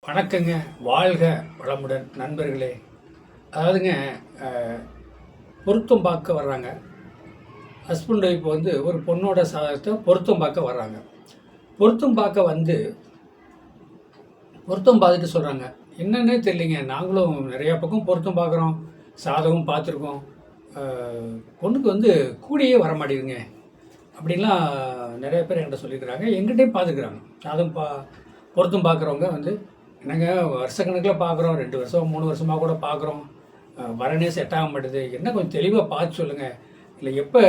வணக்கங்க. வாழ்க வளமுடன் நண்பர்களே. அதாவதுங்க, பொருத்தம் பார்க்க வர்றாங்க. ஹஸ்பண்ட் ஒய்ஃப் ஒரு பொண்ணோட சாதகத்தை பொருத்தம் பார்க்க வர்றாங்க. பொருத்தம் பார்க்க பொருத்தம் பார்த்துட்டு சொல்கிறாங்க, என்னன்னே தெரியலிங்க, நாங்களும் நிறையா பக்கம் பொருத்தம் பார்க்குறோம், சாதகம் பார்த்துருக்கோம், பொண்ணுக்கு கூடியே வர மாட்டேங்குதுங்க அப்படின்லாம் நிறைய பேர் என்கிட்ட சொல்லியிருக்கிறாங்க. எங்கிட்டையும் பார்த்துக்கிறாங்க. சாதகம் பொருத்தம் பார்க்குறவங்க என்னங்க, வருஷக்கணக்கில் பார்க்குறோம், 2 வருஷம் 3 வருஷமாக கூட பார்க்குறோம், வரனே செட் ஆக மாட்டேது, என்ன கொஞ்சம் தெளிவாக பார்த்து சொல்லுங்கள், இல்லை எப்போ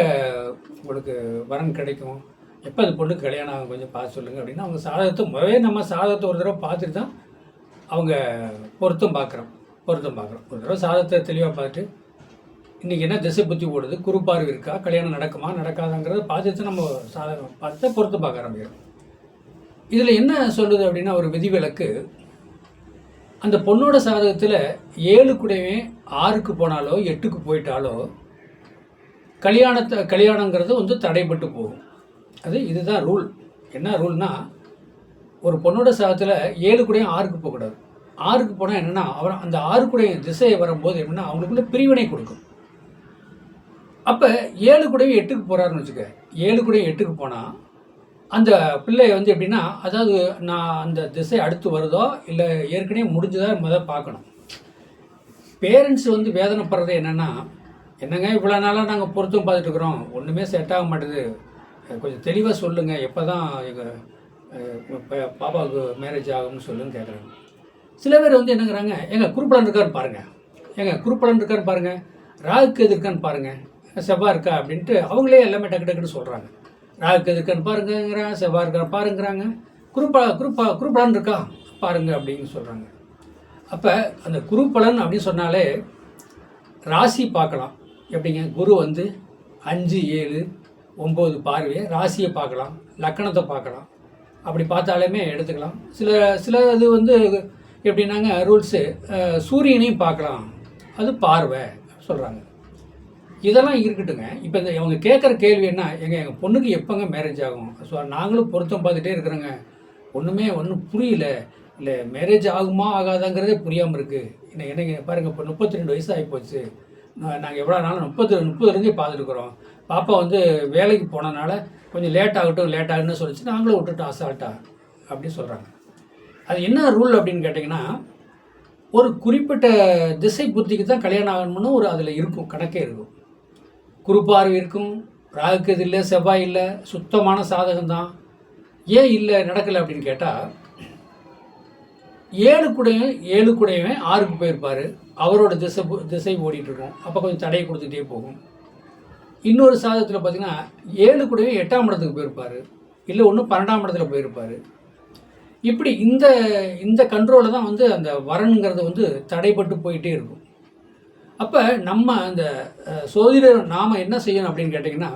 உங்களுக்கு வரன் கிடைக்கும், எப்போ அது பொண்ணுக்கு கல்யாணம் ஆகும், கொஞ்சம் பார்த்து சொல்லுங்கள் அப்படின்னா அவங்க சாதகத்தை முதவே நம்ம சாதகத்தை ஒரு தடவை பார்த்துட்டு தான் அவங்க பொருத்தம் பார்க்குறோம். ஒரு தடவை சாதகத்தை தெளிவாக பார்த்துட்டு இன்றைக்கி என்ன திசை புத்தி ஓடுது, குறுப்பார்வை இருக்கா, கல்யாணம் நடக்குமா நடக்காதாங்கிறத பார்த்துட்டு நம்ம சாதகம் பார்த்து பொருத்தம் பார்க்க ஆரம்பிக்கிறோம். இதில் என்ன சொல்லுது அப்படின்னா, ஒரு விதிவிலக்கு, அந்த பொண்ணோட சாதகத்தில் 7 கூடவே 6க்கு போனாலோ 8க்கு போயிட்டாலோ கல்யாணங்கிறது தடைப்பட்டு போகும். இதுதான் ரூல். என்ன ரூல்னா, ஒரு பொண்ணோட சாதகத்தில் 7 கூடயும் 6க்கு போகக்கூடாது. 6க்கு போனால் என்னென்னா, அந்த 6 கூட திசையை வரும்போது என்னென்னா அவங்களுக்குள்ள பிரிவினை கொடுக்கும். அப்போ 7 கூடயும் 8க்கு போகிறாருன்னு வச்சுக்க, 7 கூடயும் 8க்கு போனால் அந்த பிள்ளை எப்படின்னா, அதாவது நான் அந்த திசை அடுத்து வருதோ இல்லை ஏற்கனவே முடிஞ்சதா முதல் பார்க்கணும். பேரண்ட்ஸ் வேதனைப்படுறது என்னென்னா, என்னங்க இவ்வளோ நாளாக நாங்கள் பொருத்தம் பார்த்துட்டு இருக்கிறோம், ஒன்றுமே செட் ஆக மாட்டேது, கொஞ்சம் தெளிவாக சொல்லுங்கள், எப்போ தான் எங்கள் பாப்பாவுக்கு மேரேஜ் ஆகும்னு சொல்லுன்னு கேட்குறாங்க. சில பேர் என்னங்கிறாங்க, குறுப்பலன் இருக்கான்னு பாருங்கள், குறுப்பலன் இருக்கான்னு பாருங்கள், ராகுக்கு எது இருக்கான்னு பாருங்கள், செவ்வாய் இருக்கா அப்படின்ட்டு அவங்களே எல்லாமே டக்கு டக்குன்னு சொல்கிறாங்க. ராகுக்கு எதுக்குன்னு பாருங்கிறாங்க, செவ்வாய் இருக்கா பாருங்கிறாங்க, குறுப்பலன் இருக்கா பாருங்க அப்படின்னு சொல்கிறாங்க. அப்போ அந்த குறுப்பலன் அப்படின்னு சொன்னாலே ராசி பார்க்கலாம். எப்படிங்க, குரு 5, 7, 9 பார்வையை ராசியை பார்க்கலாம், லக்கணத்தை பார்க்கலாம், அப்படி பார்த்தாலுமே எடுத்துக்கலாம். சில இது எப்படின்னாங்க ரூல்ஸு, சூரியனையும் பார்க்கலாம், அது பார்வை சொல்கிறாங்க. இதெல்லாம் இருக்கட்டுங்க. இப்போ அவங்க கேட்குற கேள்வி என்ன, எங்கள் பொண்ணுக்கு எப்போங்க மேரேஜ் ஆகும், ஸோ நாங்களும் பொருத்தம் பார்த்துட்டே இருக்கிறோங்க, ஒன்றும் புரியல, இல்லை மேரேஜ் ஆகுமா ஆகாதாங்கிறதே புரியாமல் இருக்குது. என்னங்க பாருங்கள், இப்போ 32 வயசு ஆகிப்போச்சு, நாங்கள் எவ்வளோ நாளும் 30 பார்த்துருக்குறோம், பாப்பா வேலைக்கு போனனால கொஞ்சம் லேட் ஆகுன்னு சொல்லிச்சு, நாங்களும் விட்டுட்டோம் அசால்ட்டா அப்படின்னு சொல்கிறாங்க. அது என்ன ரூல் அப்படின்னு கேட்டிங்கன்னா, ஒரு குறிப்பிட்ட திசை புத்திக்கு தான் கல்யாணம் ஆகணும்னு அதில் இருக்கும், கணக்கே இருக்கும். குறுப்பார்வை இருக்கும், ராகுக்கு இது இல்லை, செவ்வாய் இல்லை, சுத்தமான சாதகம் தான். ஏன் இல்லை நடக்கலை அப்படின்னு கேட்டால், 7 கூடவே 6க்கு போயிருப்பார், அவரோட திசை ஓடிட்டுருக்கும், அப்போ கொஞ்சம் தடையை கொடுத்துட்டே போகும். இன்னொரு சாதகத்தில் பார்த்திங்கன்னா 7 கூடவே 8ஆம் இடத்துக்கு போயிருப்பார், இல்லை ஒன்று 12ஆம் இடத்துல போயிருப்பார். இப்படி இந்த கண்ட்ரோலில் தான் அந்த வரனுங்கிறது தடைப்பட்டு போயிட்டே இருக்கும். அப்போ நம்ம அந்த சோதிடர் நாம் என்ன செய்யணும் அப்படின்னு கேட்டிங்கன்னா,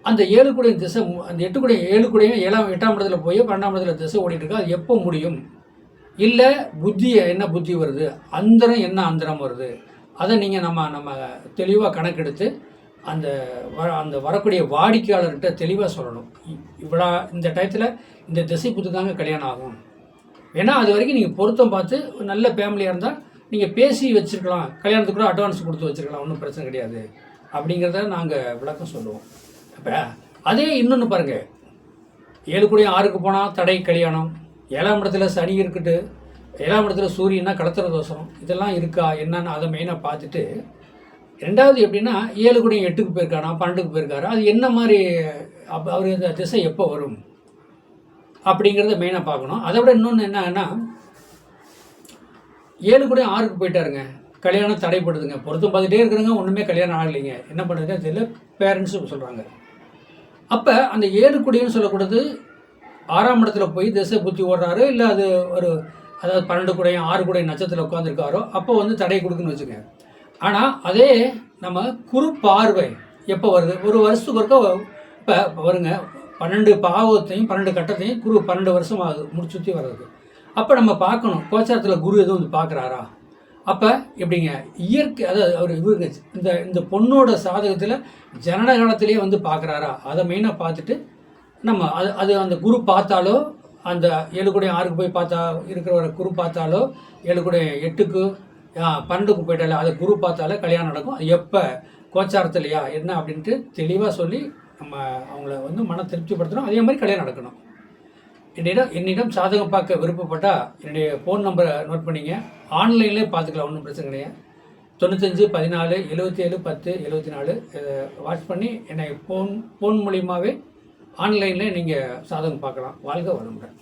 அந்த 7 கூட திசை, அந்த 8 கூட 7 கூடயும் 8ஆம் இடத்துல போய் 12ஆம் இடத்துல திசை ஓடிட்டுருக்கா, அது எப்போ முடியும், இல்லை என்ன புத்தி வருது, அந்தரம் என்ன அந்தரம் வருது, அதை நீங்கள் நம்ம தெளிவாக கணக்கெடுத்து அந்த வரக்கூடிய வாடிக்கையாளர்கிட்ட தெளிவாக சொல்லணும். இந்த டயத்தில் இந்த திசை புத்தி தாங்க கல்யாணம் ஆகும். ஏன்னா அது வரைக்கும் நீங்கள் பொருத்தம் பார்த்து நல்ல ஃபேமிலியாக இருந்தால் நீங்கள் பேசி வச்சுருக்கலாம், கல்யாணத்துக்கு கூட அட்வான்ஸ் கொடுத்து வச்சுருக்கலாம், ஒன்றும் பிரச்சனை கிடையாது அப்படிங்கிறத நாங்கள் விளக்கம் சொல்லுவோம். அப்போ அதே இன்னொன்று பாருங்கள், 7 கூட 6க்கு போனால் தடை கல்யாணம், 7ஆம் இடத்துல சனி இருக்குட்டு, 7ஆம் இடத்துல சூரியனா கடத்துற தோஷம், இதெல்லாம் இருக்கா என்னன்னு அதை மெயினாக பார்த்துட்டு, 2வது எப்படின்னா 7 கூட 8க்கு போயிருக்கானா 12க்கு போயிருக்காரா, அது என்ன மாதிரி, அவர் இந்த திசை எப்போ வரும் அப்படிங்கிறத மெயினாக பார்க்கணும். அதை விட இன்னொன்று என்னன்னா, 7 கூட 6க்கு போயிட்டாருங்க, கல்யாணம் தடைப்படுதுங்க, பொருத்தம் பார்த்துட்டே இருக்கிறாங்க, ஒன்றுமே கல்யாணம் ஆகலைங்க, என்ன பண்ணுறதுன்னு தெரியல, பேரண்ட்ஸும் சொல்கிறாங்க. அப்போ அந்த 7 கூடையும் சொல்லக்கூடாது, 6ஆம் இடத்துல போய் திசை புத்தி ஓடுறாரு, இல்லை அதாவது 12 கூடையும் 6 கூடையும் நட்சத்திரத்தில் உட்காந்துருக்காரோ அப்போ தடை கொடுக்குன்னு வச்சுங்க. ஆனால் அதே நம்ம குறு பார்வை எப்போ வருது, ஒரு வருஷத்துக்கு ஒருக்க இப்போ வருங்க, 12 பாவத்தையும் 12 கட்டத்தையும் 12 வருஷம் ஆகுது முடிச்சுற்றி வர்றது. அப்போ நம்ம பார்க்கணும், கோச்சாரத்தில் குரு எதுவும் பார்க்குறாரா, அப்போ எப்படிங்க இயற்கை, அதாவது அவர் இவருங்க இந்த பொண்ணோட சாதகத்தில் ஜனன காலத்திலே பார்க்குறாரா, அதை மெயினாக பார்த்துட்டு நம்ம அது அந்த குரு பார்த்தாலோ அந்த 7 கூட 6க்கு போய் பார்த்தா இருக்கிற ஒரு குரு பார்த்தாலோ 7 கூட 8க்கு 12க்கு போயிட்டாலே அது குரு பார்த்தாலே கல்யாணம் நடக்கும். அது எப்போ கோச்சாரத்துலையா என்ன அப்படின்ட்டு தெளிவாக சொல்லி நம்ம அவங்கள வந்து மன திருப்திப்படுத்தணும். அதே மாதிரி கல்யாணம் நடக்கணும். என்னிடம் சாதகம் பார்க்க விருப்பப்பட்டால் என்னுடைய ஃபோன் நம்பரை நோட் பண்ணிங்க. ஆன்லைன்லேயே பார்த்துக்கலாம், ஒன்றும் பிரச்சனை கிடையாது. 95 14 77 10 74 வாட்ச் பண்ணி என்னை ஃபோன் மூலியமாகவே ஆன்லைனில் நீங்கள் சாதகம் பார்க்கலாம். வாழ்க வளமுடன்.